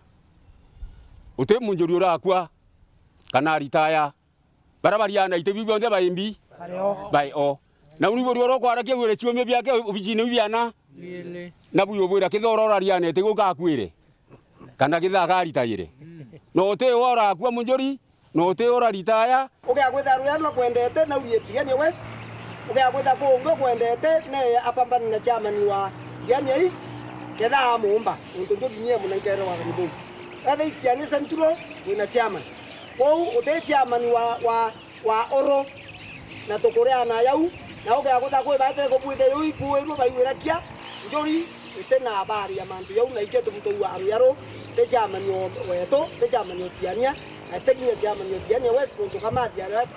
ute munjuri urakua kana aritaya barabariana ite bibonde baimbi baio na uri bori oro kwara kiwire ciomye byake ubijine byana na buyo bwira kithorora riane te gukakwire kana kithaga aritayire no te ora akwa munjori no te ora ritaya ugia gwetha Aroyaro kwendete na uri Tigania west ugia gwetha Kongo kwendete ne apambana na chairman wa Tigania east ketha mumba untu njoginie munenkere wa nibu etha east Tigania central wina chairman ko ute chairman wa oro na tukurea na yau na ugia gwetha kwe bate ko bwite yo ikuwe baiwira kia njori ite na habari ya mantu yau na iketu mutu wa Aroyaro te chairman weto te chairman Tigania atekinya chairman Tigania west muntu kama Tigania west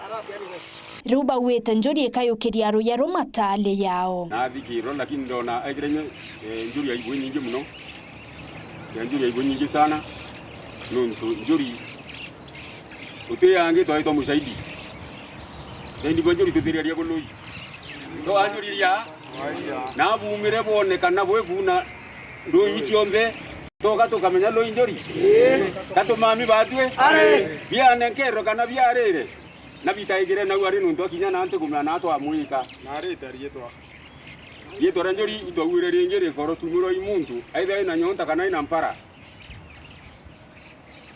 ruba wete njuri ekayukiria Aroyaro matale yao na thikiro lakini ndona agirenye njuri aigwe nyingi muno njuri aigwe nyingi sana nuntu njuri uti ange twaitwa musaidi ndi njuri tuthiria goloi to anjuriria na bumire bonekana bwe kuna ndoi cionthe toka tukamenya loi njuri katumami batwe biane nkero kana biarere na bitaigire na wari nuntu kinya na ante kumana na atwa muika na rete rietwa Yetora njori itogwire ringere koro tumuro imuntu aidha ina nyonta kana ina mpara.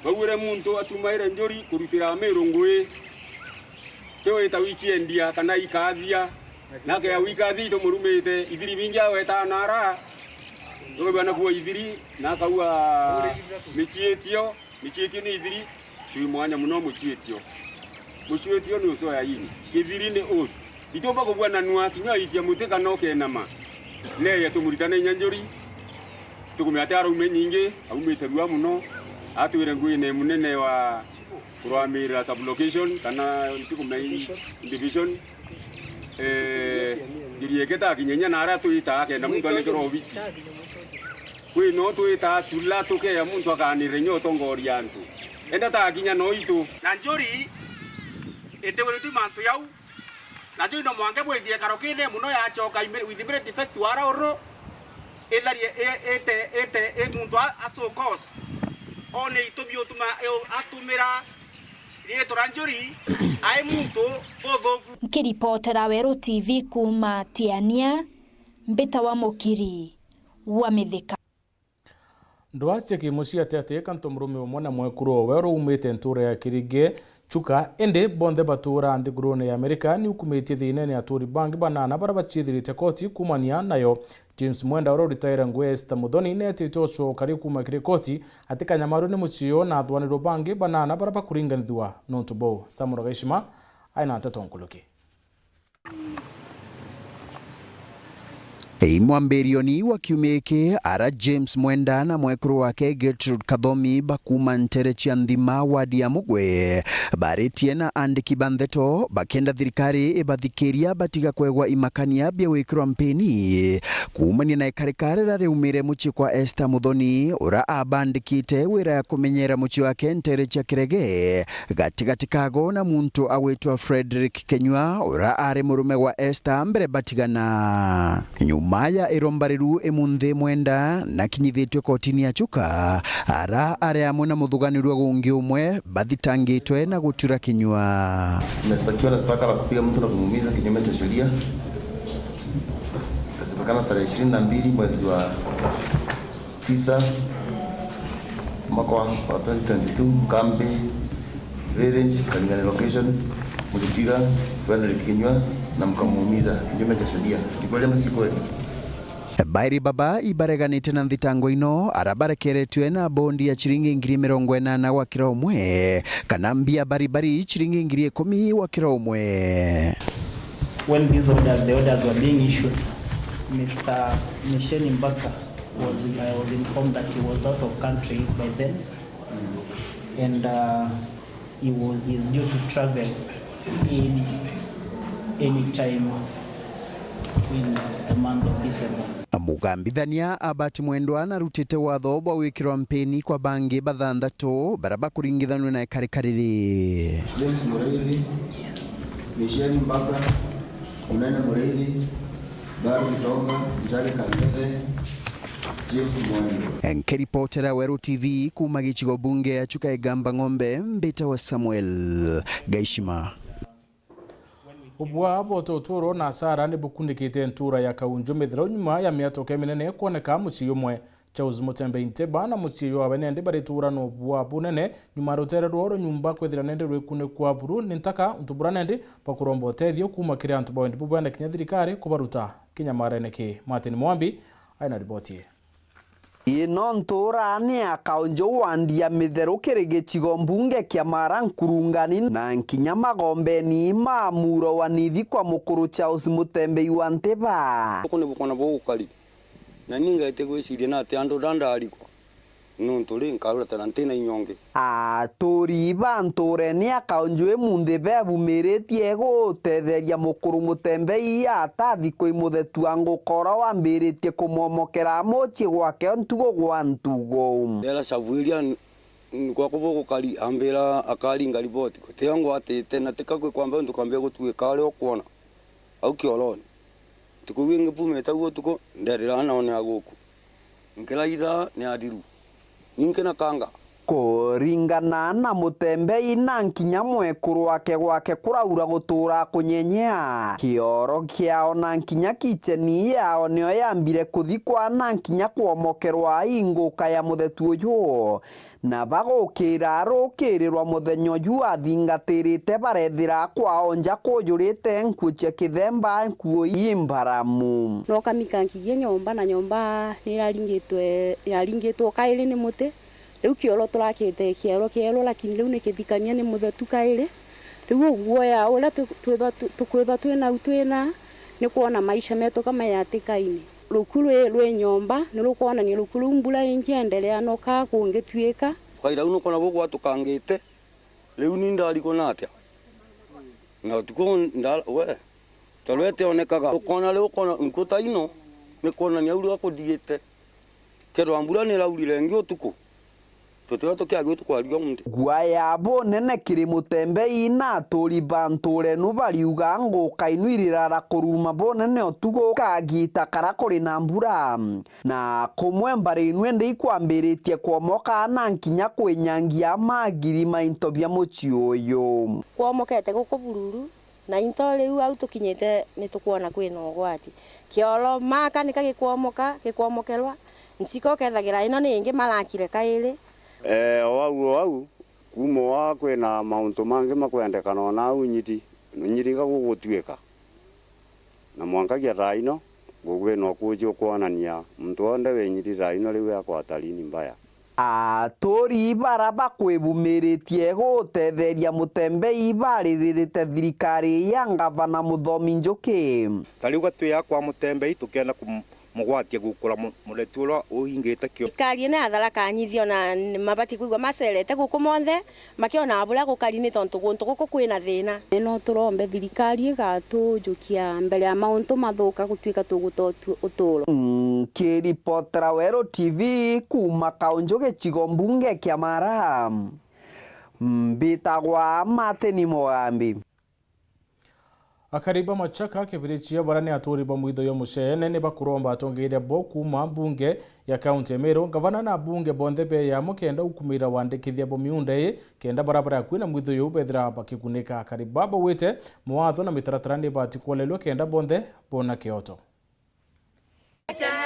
Bagwire muntu atumaire njori kurutira merongwe. Tewe tawichi endia kana ikathia. Nake ya wikathi to murumete ithiri bingia weta nara. Tobe bana kuwa ithiri nakaua michietio ni ithiri tuimwanya muno muchietio. Muchietio ni uso ya yini. Kithiri ni old. Itoba ko bwana nwa kinya itia muteka noke nama. Le ya tumuritana nyanjori. Tukumyata arume nyinge, aumete ruwa muno. Atuire ngwine munene wa Kurwamira sub location kana tukumei division. Dirieketa kinyenya nara tuita kenda muntu anekero bichi. Kwi no tuita tula toke ya muntu akanire nyoto ngori antu. Enda ta kinya no itu. Nanjori ete wori tu mantu yau. Nanjori no mwange bwe die karokine muno ya choka with immediate effect wara oro. Elari ete muntu aso cause. One itobio tuma atumira Ranjori ai muntu bodhogu. Nkiripotera Weru TV kuma Tiania Mbita wa Mukiri wa Mithika. Ndwasya kimusia tete kanto mrume umona mwekuro Weru umete ntura ya Kirige chuka ende bonde batura andigurone ya Amerika ni ukumeti thine aturi bangi banana barabachithirite koti kumania nayo. James Mwenda oro ritaira ngwesta mudhoni neti chocho kari kuma kirikoti atika nyamaru ni muchio na athwaniro bangi banana baraba kuringanithwa nontubo Samura Gaishima aina Nteto nkuluki. Mwambirioni wa kiumeke ara James Mwenda na mwekuru wake Gertrude Kathomi bakuma ntere cia nthima wadi ya Mugwe baritie na andiki ba Nteto bakenda thirikari ibathikiria batiga kwegwa imakania bia wikirwa mpeni kumania na ikarikare reumire muchi kwa Esther Muthoni ura abandikite wira ya kumenyera muchi wake ntere cia Kirege gatigati kago na muntu awitwa Frederick Kenywa ura ari murume wa Esther mbere batigana Maya irombariru emunthe Mwenda na kinyithitwe kotini ya chuka ara aria muna muthuganirwa gungi umwe bathitangitwe na gutura Kinywa. Tumeshtakiwa na shtaka la kupiga mtu na kumuumiza kinyume cha sheria. Kasemekana tarehe 22 mwezi wa 9 mwaka wa 2022 kambi village Kalingani location mlipiga Frederick Kinywa na mkamuumiza kinyume cha sheria. Ni kweli ama si kweli? Bairi baba ibareganite na nthitango ino arabarekeretwe na bondi ya chiringi 80,000 wa kira umwe kana mbia baribari chiringi 10,000 wa kira umwe. When the orders were being issued, Mr. Misheni Mbaka was informed that he was out of country by then, and he is due to travel in any time in the month of December. Mugambithania abati Mwendwa na rutite watho bwa wikirwa mpeni kwa bangi bathanthatu baraba kuringithanwa na ikarikariri. James Mureithi, Misheni Mbaka, Unene Mureithi, Baru Kitonga, Njagi Kambete, James Mwendwa. Nkiripotera Weru TV kuma gichigo bunge ya chuka Igamba Ng'ombe Mbita wa Samuel Gaishima. Ubwa boto turo na sara ni bukundikite ntura ya kaunjo mithira nyuma ya miatoke minene kuoneka muci umwe Charles MUTMBEI Nteba na muci wa benende baritura no bwa bunene nyuma rutere rworo nyumba kwethira nende rwekune kwa buru nintaka ntubura nende pakurombo tethio kuma kiri antu bondi bubanda kinya thirikari kubaruta kinyamarene ki Martin Mwambi aina riboti. Ino ntura ni akaunjo wandia mitheru kirigitigo mbunge kia Mara Nkurungani na nkinya magombeni maamuro wanithi kwa mukuru Charles MUTMBEI wa Nteba. Kone bukona bukali na ninga itegwiciria na ati andu ndandarikwa nunturi nkarura tarantina inyonge aturi banture ni akaunjo emunthe bebumiretie gutetheria mukuru MUTMBEI atathiko imuthetua ngukora wambiritie kumomokera mochi gwake ntugo gwa ntugo ndela sabuiria kwa kubo kali ambira akali ngariboti kuteango atete na tikakwe kwamba ntukwambia gutuika ari okuona au kioloni tukuwinge pumeta gutuko nderera naone aguku nkela ida ni adiru ninke na kanga Kuringana na Mutembei na nkinya mwekuru wake gwake kuraura gutura kunyenyea kioro kiao na nkinya kicheni yao nio yambire kuthikwa na nkinya kuomokerwa inguka ya muthetu uyu na bagukira rukirirwa muthenya uyu athingatirite barethira kwao nja kuyurite nkuche kithemba nkuo imbaramu no kamikankigie nyomba na nyomba niraringitwo kairi ni muti riu kioro turakite kiero lakini riu nikithikania ni muthetu kairi riu guoya ula tukwitha twina ni kuona maisha metu kama yatikaini rukuru rwe nyomba ni rukuona ni rukuru mbura ingiendelea no ka kungituika kwaira uno kona gugu atukangite riu ni ndariko natia na tuko ndala we tolete onekaga ukona riu ukona nkutaino ni kuona ni auri akuthiite kero mbura ni raurire ngi utuku guaya bonene kiri Mutembei na turi banture nu bariuga nguka inuirira kuruma bonene otugo kagita karakori na mbura na kumwe mbari inwende ikwambiritie kuomoka na nkinya kwinyangia magiri mainto bya muci uyu kuomokete guko bururu na into riu au tukinyite nitukuona kwina ugwati kiolo maka nikagikuomokerwa nsiko kethagira ino ni ingi marakire kairi wau kumo wa kwena mauntu mangi makwendekana na unyiti gugutwika na mwankagia raino gugweno kujo kuonania muntu onde wenyiti raino riu yakwatalini mbaya atori baraba kwibumiritie gutetheria Mutembei baririte thirikari ya ngavana Muthomi Njuki tariuga twi kwa Mutembei tukenda mugwatia gukura mureturo uhingite kio kari na athara kanyithio na mabati kuigwa macerete guku monthe makiona abula gukarini tontu guntu guku kwina thina no turombe thirikari igatujukia mbele ya mauntu mathuka gutwika tugutotu uturo kiripotera Weru TV kuma kaunjoge chigombunge kya Mara mbitagwa Mateni Mogambi akariba machaka kibirichia barani aturi ba muitho yo mushene ne bakuromba atongeire bo kuma bunge ya county Meru gavana na bunge bonthe be ya mukenda ukumira wandikithia bo MUTMBEI kenda barabara kwina muitho yo bethira bakikunika akariba bo wete mwatho na mitaratara ni batikolelwa kenda bonthe bona kioto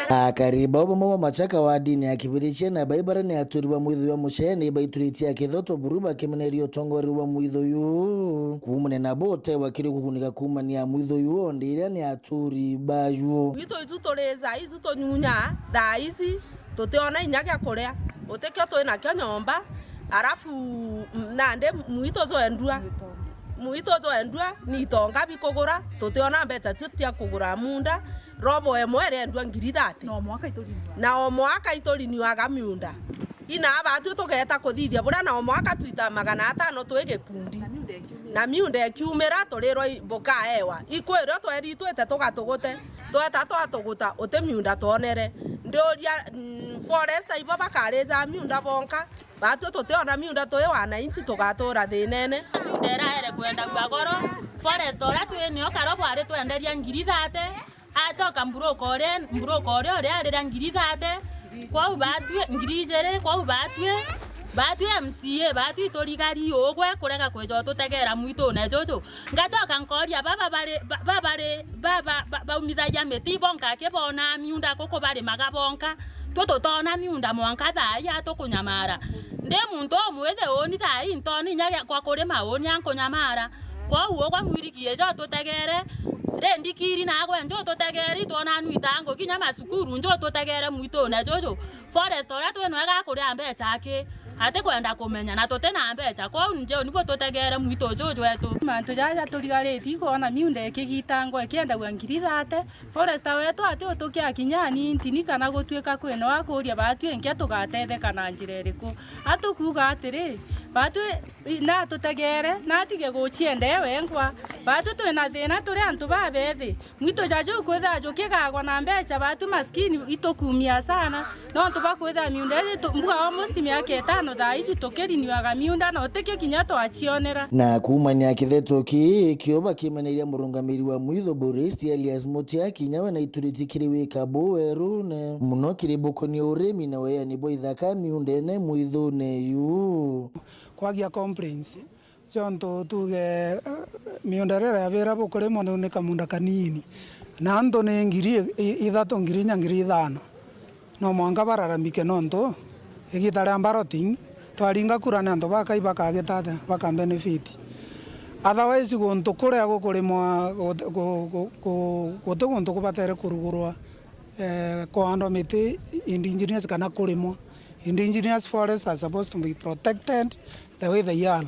akariba obomo machaka wa dini ya kibirichia na baibara ni aturi wa muitho yo mushene baituritia kithoto buruba kimenerio tongori wa muitho yo kumune na bote wakiri kukunika kumani ya muitho yo ndire ni aturi bayu muitho izutoreza izutonюня thaa ici tutiona inya gya kuria utekio twina kyo nyomba arafu nande muitho zo endua ni tonga bikugura tutiona mbeta tutia kugura munda robo emwe rendwa 30 na o mwaka itoriniwaga miunda ina abatu tugeta kuthithia bura na o mwaka twita 500 twigikundi na miunda ekiumira turirwo boka ewa ikwiro tweritwete tugatugute tweta twatuguta uti miunda tonere ndoria forest ibo bakareza miunda bonka batu tutiona miunda tuwe wana inchi tugatura thinene ndera ere kwenda gwagoro forest ora twinio karobo ari twenderia 30 achoka mburoko ore arira 30 kwa ubatwe 20 kwa ubatwe MCA batwi torigari ogwe kurega kwejo tutegera mwito na jojo ngachoka nkoria baba umithagia miti bonka kibona miunda koko bari magabonka totona miunda mwanka thaya tukunyamara nde muntu omwethe oni thai ntoni nyaga kwa kurima oni ankunyamara kwa uo kwa mwirikie jo tutegere rendikiri na gwe njo tutegeri tona nwitango kinya masukuru njo tutegere mwito na jojo forest ora tweno ega kuria mbecha ake ate kwenda kumenya na totena mbecha kwa nje nipo tutegere mwito jojo wetu mantu jaja turigareti kuona miunda ikigitango ikienda gwa 30 forest wetu ate utukia kinyani ntini kana gutwika kweno akuria batu enkia tugatetheka na njira iriku atukuga atiri batu na tutegere na tige guchiende wengwa batu twina thina turi antu babethi mwito jajo kwetha jukigagwa na mbecha batu maskini itokumia sana no tubakwetha miunda mbuga almost miaka 5 thaa ici tukirinyuaga miunda no tike kinya twachionera na kumania kithetwo ki kioba kimeneria murungamiri wa mwitho Boris Elias Mutia kinyawe na ituritikiri wikabo Weru ne muno kiribukoni urimi na weya ni boithaka miundene mwitho ne yu kwagia complaints jonto tuge miundarera ya vera bukore mono ne kamunda kanini na ando ne ngiri ithato ngiri nyangiri ithano no mwanga bararamike nonto igitare ambaroting twaringa kurana ando bakaiba kagetata baka benefit otherwise gonto kuria gukurimwa gonto kubatere kurugurwa kwando miti indigenous kana kurimwa indigenous forests are supposed to be protected the way they are.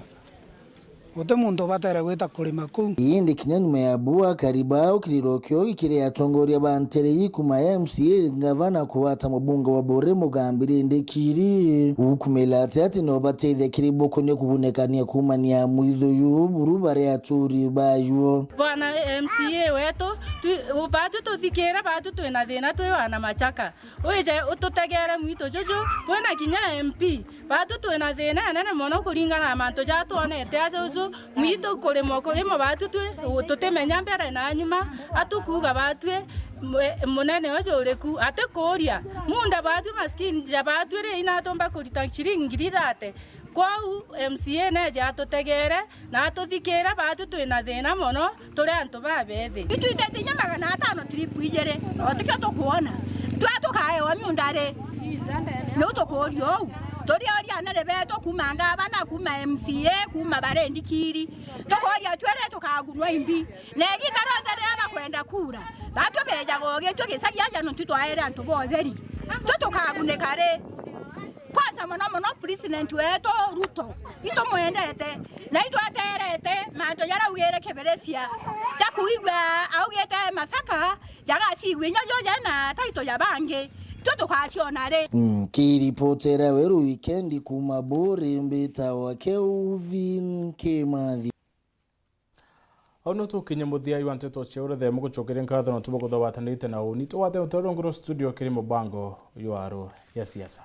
Wote mundu batara gwita kurima ku. Indi kinyanuma ya bua karibao kilirokyo ikire atongoria bantere kuma MCA ngavana kuwata mubunga wa Bore mugambire ndekiri ukumela ati no bateithe kiriboko ne kubunekania kumania mwitho yu burubare aturi bayo. Bwana MCA wetu batu tuthikira batu twina thina twi wana machaka oje ututegere mwito jojo bwana kinya MP batu twina thina nene mono kuringana manto ja tuonete ajo mwito kulimo batu tutemenya mbere na nyuma atukuga batu munene ojo ureku ate koria munda batu maskini ja batu re inatomba kurita chiringiri thate kwau MCA neje atutegere na atuthikira batu twina thina mono turi antu babethi itwitete nyamaga na 5 trip ijere otike tukuona twatukae wa miundare no tukorio Tori nere beto kumanga bana kuma MCA kuma barendikiri tokoria twere tukagunwa imbi negi tarondere abakwenda kura bato beja goge tugisagia jano tutwaere antu botheri tukagune kare kwanza mono president weto Ruto ito mwendete na ito aterete manto yara ugere keberesia chakuigwa augete masaka jaga sigwinya jojana taito yabange kiripotera Weru weekend kuma Bore mbeta wa Kelvin Kimathi ono tukinya muthia yu Nteto cheure the muguchokere nkatho no tubo kuthawatanite na unito wathe utorongoro studio kiri mubango yu aro ya siasa.